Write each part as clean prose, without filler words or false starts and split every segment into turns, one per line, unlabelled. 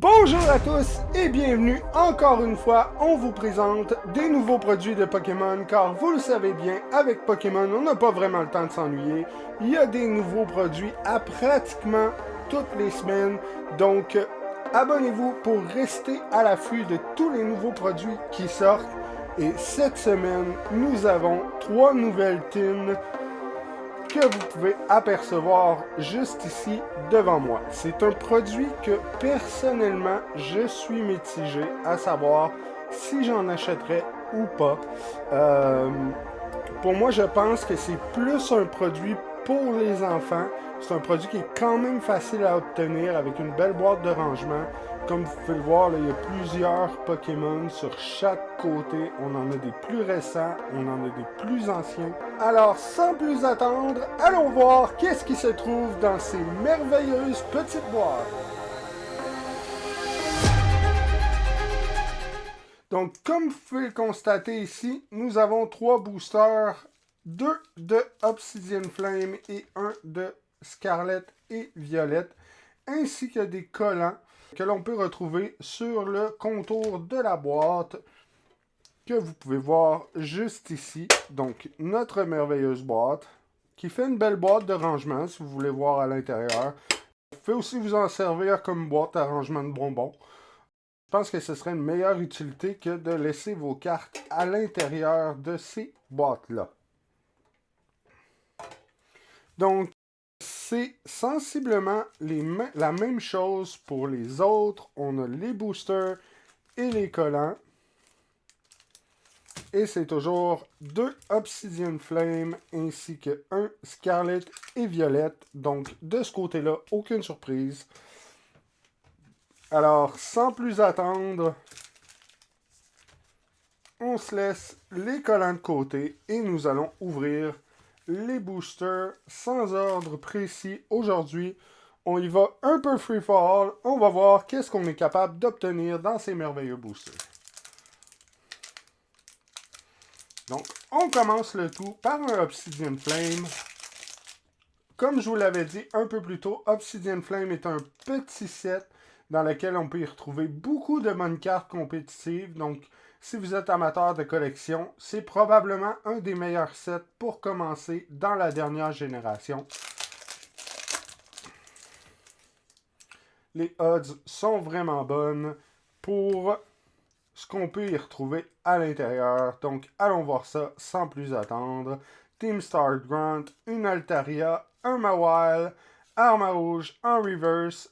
Bonjour à tous et bienvenue encore une fois, on vous présente des nouveaux produits de Pokémon car vous le savez bien, avec Pokémon on n'a pas vraiment le temps de s'ennuyer. Il y a des nouveaux produits à pratiquement toutes les semaines, donc abonnez-vous pour rester à l'affût de tous les nouveaux produits qui sortent. Et cette semaine, nous avons 3 nouvelles tines que vous pouvez apercevoir juste ici devant moi. C'est un produit que personnellement je suis mitigé à savoir si j'en achèterais ou pas. Pour moi, je pense que c'est plus un produit pour les enfants. C'est un produit qui est quand même facile à obtenir avec une belle boîte de rangement. Comme vous pouvez le voir, là, il y a plusieurs Pokémon sur chaque côté. On en a des plus récents, on en a des plus anciens. Alors, sans plus attendre, allons voir qu'est-ce qui se trouve dans ces merveilleuses petites boîtes. Donc, comme vous pouvez le constater ici, nous avons 3 boosters, 2 de Obsidian Flame et 1 de Scarlet et Violette, ainsi que des collants que l'on peut retrouver sur le contour de la boîte, que vous pouvez voir juste ici. Donc, notre merveilleuse boîte, qui fait une belle boîte de rangement, si vous voulez voir à l'intérieur. Vous pouvez aussi vous en servir comme boîte à rangement de bonbons. Je pense que ce serait une meilleure utilité que de laisser vos cartes à l'intérieur de ces boîtes-là. Donc, c'est sensiblement la même chose pour les autres. On a les boosters et les collants. Et c'est toujours 2 Obsidian Flame ainsi que 1 Scarlet et Violette. Donc, de ce côté-là, aucune surprise. Alors, sans plus attendre, on se laisse les collants de côté et nous allons ouvrir les boosters sans ordre précis. Aujourd'hui, on y va un peu free fall. On va voir qu'est-ce qu'on est capable d'obtenir dans ces merveilleux boosters. Donc, on commence le tout par un Obsidian Flame. Comme je vous l'avais dit un peu plus tôt, Obsidian Flame est un petit set dans lequel on peut y retrouver beaucoup de bonnes cartes compétitives. Donc, si vous êtes amateur de collection, c'est probablement un des meilleurs sets pour commencer dans la dernière génération. Les odds sont vraiment bonnes pour ce qu'on peut y retrouver à l'intérieur. Donc, allons voir ça sans plus attendre. Team Star Grunt, une Altaria, un Mawile, Armarouge en reverse,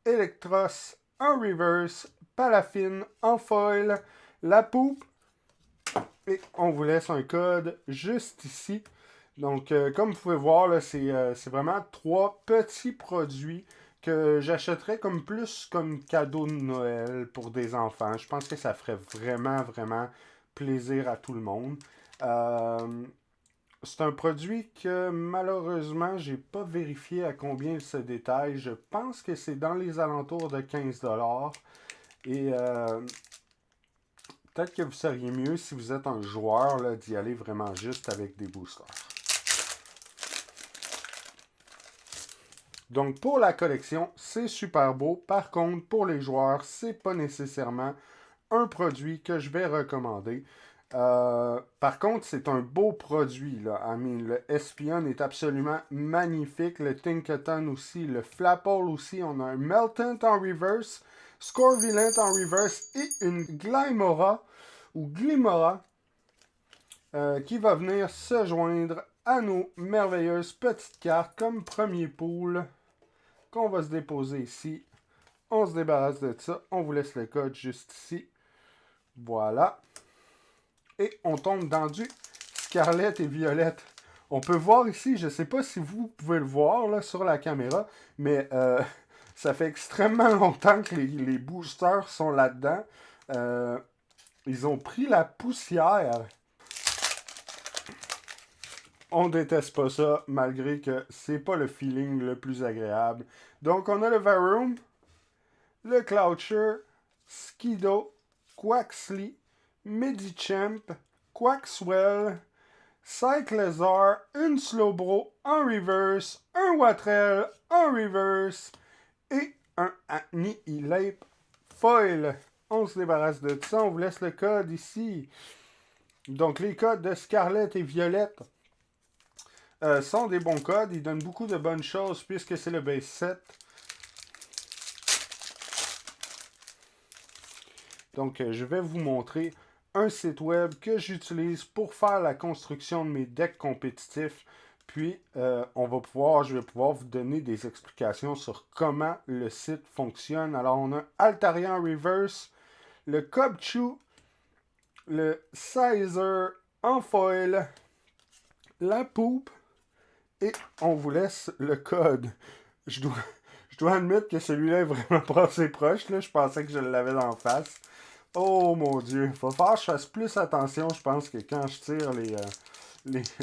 Electros en reverse, Palafine en foil, la poupe, et on vous laisse un code juste ici. Donc, comme vous pouvez voir, c'est vraiment 3 petits produits que j'achèterais comme plus comme cadeau de Noël pour des enfants. Je pense que ça ferait vraiment plaisir à tout le monde. C'est un produit que malheureusement, j'ai pas vérifié à combien il se détaille. Je pense que c'est dans les alentours de 15$. Et peut-être que vous seriez mieux si vous êtes un joueur d'y aller vraiment juste avec des boosters. Donc, pour la collection, c'est super beau. Par contre, pour les joueurs, c'est pas nécessairement un produit que je vais recommander. Par contre, c'est un beau produit, là. Le Espion est absolument magnifique. Le Tinkaton aussi. Le Flapple aussi. On a un Meltant en reverse. Scorvilant en reverse. Et une Glimora ou Glimora qui va venir se joindre à nos merveilleuses petites cartes comme premier pool qu'on va se déposer ici. On se débarrasse de ça. On vous laisse le code juste ici. Voilà. Et on tombe dans du Scarlet et Violette. On peut voir ici, je ne sais pas si vous pouvez le voir là, sur la caméra, mais ça fait extrêmement longtemps que les boosters sont là-dedans. Ils ont pris la poussière. On déteste pas ça, malgré que c'est pas le feeling le plus agréable. Donc, on a le Varoom, le Cloucher, Skido, Quaxly, Medichamp, Quaxwell, Cyclizar, une Slowbro en reverse, un Watrel en reverse et un Annihilate foil. On se débarrasse de ça. On vous laisse le code ici. Donc, les codes de Scarlett et Violette sont des bons codes. Ils donnent beaucoup de bonnes choses puisque c'est le base set. Donc, je vais vous montrer un site web que j'utilise pour faire la construction de mes decks compétitifs. Puis, je vais pouvoir vous donner des explications sur comment le site fonctionne. Alors, on a Altarian Reverse, le Cubchoo, le Sizer en foil, la poupe, et on vous laisse le code. Je dois admettre que celui-là est vraiment pas assez proche. Là. Je pensais que je l'avais d'en face. Oh mon Dieu, il va falloir que je fasse plus attention, je pense, que quand je tire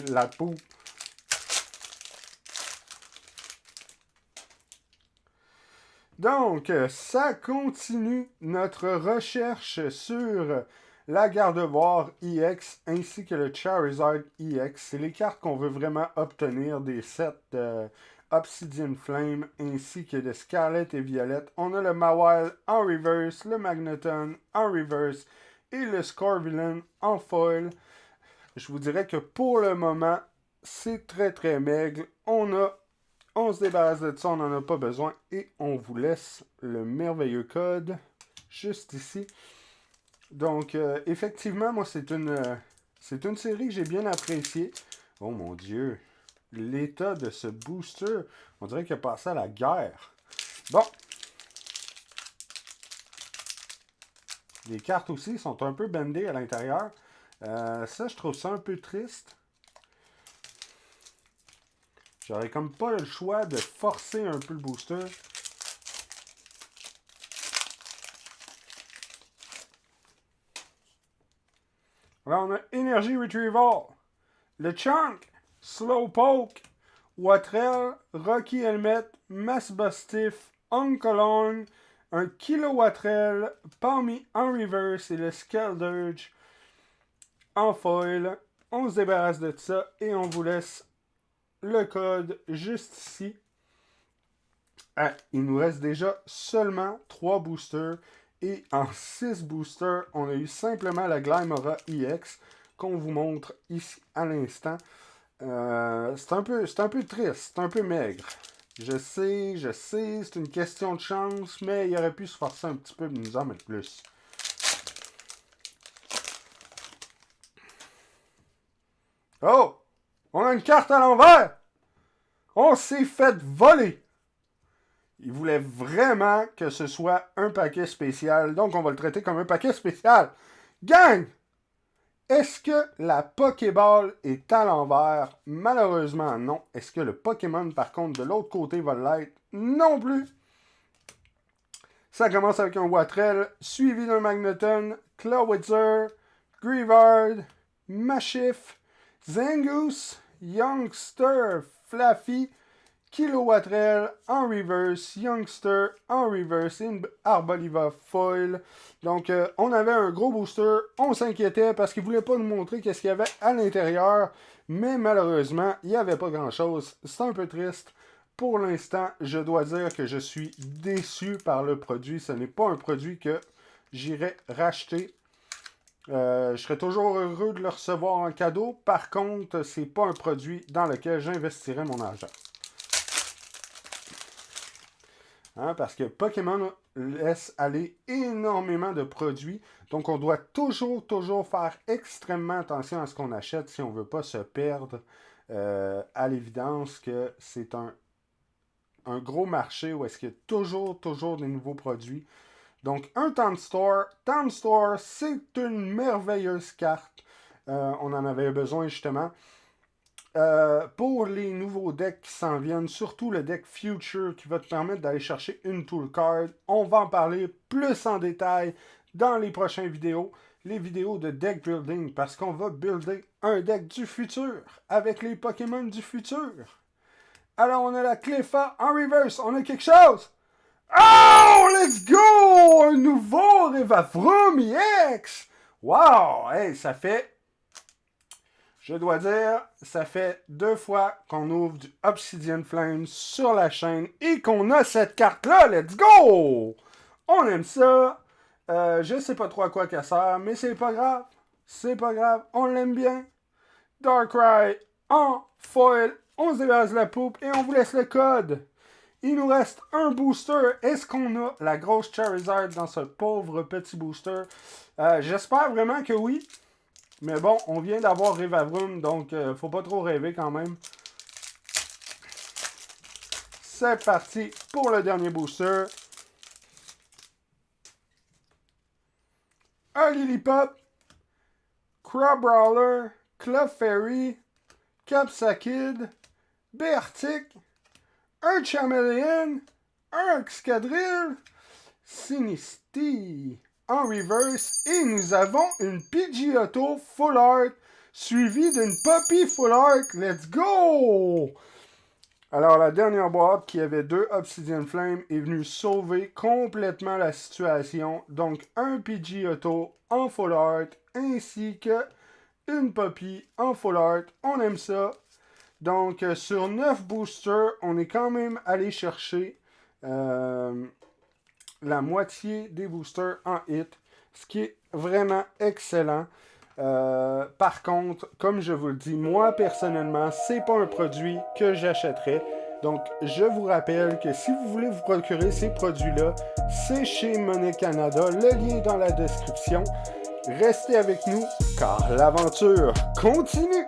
la poupe. Donc, ça continue notre recherche sur la Gardevoir EX ainsi que le Charizard EX. C'est les cartes qu'on veut vraiment obtenir des sets de Obsidian Flame ainsi que de Scarlett et Violette. On a le Mawile en reverse, le Magneton en reverse et le Scorvillain en foil. Je vous dirais que pour le moment, c'est très très maigre. On se débarrasse de ça, on n'en a pas besoin. Et on vous laisse le merveilleux code juste ici. Donc, effectivement, moi, c'est une série que j'ai bien appréciée. Oh mon Dieu, l'état de ce booster, on dirait qu'il a passé à la guerre. Bon. Les cartes aussi sont un peu bandées à l'intérieur. Ça, je trouve ça un peu triste. J'aurais comme pas le choix de forcer un peu le booster. Là, on a Energy Retrieval, le Chunk, Slowpoke, Watrel, Rocky Helmet, Massbustiff, Oncolong, un Kilowattrel, Palmy en reverse et le Skeldurge en foil. On se débarrasse de ça et on vous laisse le code juste ici. Ah, il nous reste déjà seulement 3 boosters. Et en 6 boosters, on a eu simplement la Glimora EX qu'on vous montre ici à l'instant. C'est un peu triste, c'est un peu maigre. Je sais, c'est une question de chance, mais il aurait pu se forcer un petit peu de nous en mettre plus. Oh! On a une carte à l'envers! On s'est fait voler! Il voulait vraiment que ce soit un paquet spécial, donc on va le traiter comme un paquet spécial. Gang! Est-ce que la Pokéball est à l'envers? Malheureusement, non. Est-ce que le Pokémon, par contre, de l'autre côté va l'être? Non plus! Ça commence avec un Watrel, suivi d'un Magneton, Clawitzer, Greavard, Machif, Zangoose, Youngster, Flaffy, Kilowattrel en reverse, Youngster en reverse et une Arboliva foil. Donc, on avait un gros booster. On s'inquiétait parce qu'il ne voulait pas nous montrer qu'est-ce qu'il y avait à l'intérieur. Mais malheureusement, il n'y avait pas grand-chose. C'est un peu triste. Pour l'instant, je dois dire que je suis déçu par le produit. Ce n'est pas un produit que j'irai racheter. Je serais toujours heureux de le recevoir en cadeau. Par contre, c'est pas un produit dans lequel j'investirais mon argent. Hein, parce que Pokémon laisse aller énormément de produits. Donc, on doit toujours faire extrêmement attention à ce qu'on achète si on ne veut pas se perdre. À l'évidence que c'est un gros marché où est-ce qu'il y a toujours des nouveaux produits. Donc, un Town Store. Town Store, c'est une merveilleuse carte. On en avait besoin justement. Pour les nouveaux decks qui s'en viennent, surtout le deck Future qui va te permettre d'aller chercher une Tool Card. On va en parler plus en détail dans les prochaines vidéos. Les vidéos de deck building parce qu'on va builder un deck du futur avec les Pokémon du futur. Alors, on a la Cleffa en reverse. On a quelque chose. Oh, let's go! Un nouveau Revavroom EX! Wow! Hey, ça fait... Je dois dire, ça fait 2 fois qu'on ouvre du Obsidian Flame sur la chaîne et qu'on a cette carte-là. Let's go! On aime ça. Je sais pas trop à quoi qu'elle sert, mais c'est pas grave. C'est pas grave, on l'aime bien. Darkrai en foil, on se débarrasse de la poupe et on vous laisse le code. Il nous reste un booster. Est-ce qu'on a la grosse Charizard dans ce pauvre petit booster? J'espère vraiment que oui. Mais bon, on vient d'avoir Rivavroom, donc faut pas trop rêver quand même. C'est parti pour le dernier booster. Un Lilipop, Crabrawler, Clefairy, Capsakid, Beartic, un Charmeleon, un Excadrill, Sinistea en reverse et nous avons une Pidgeotto Full Art suivie d'une Puppy Full Art. Let's go! Alors la dernière boîte qui avait 2 Obsidian Flame est venue sauver complètement la situation. Donc un Pidgeotto en Full Art ainsi que une Puppy en Full Art. On aime ça. Donc, sur 9 boosters, on est quand même allé chercher la moitié des boosters en hit, ce qui est vraiment excellent. Par contre, comme je vous le dis, moi personnellement, c'est pas un produit que j'achèterais. Donc, je vous rappelle que si vous voulez vous procurer ces produits-là, c'est chez Monnaie Canada. Le lien est dans la description. Restez avec nous, car l'aventure continue!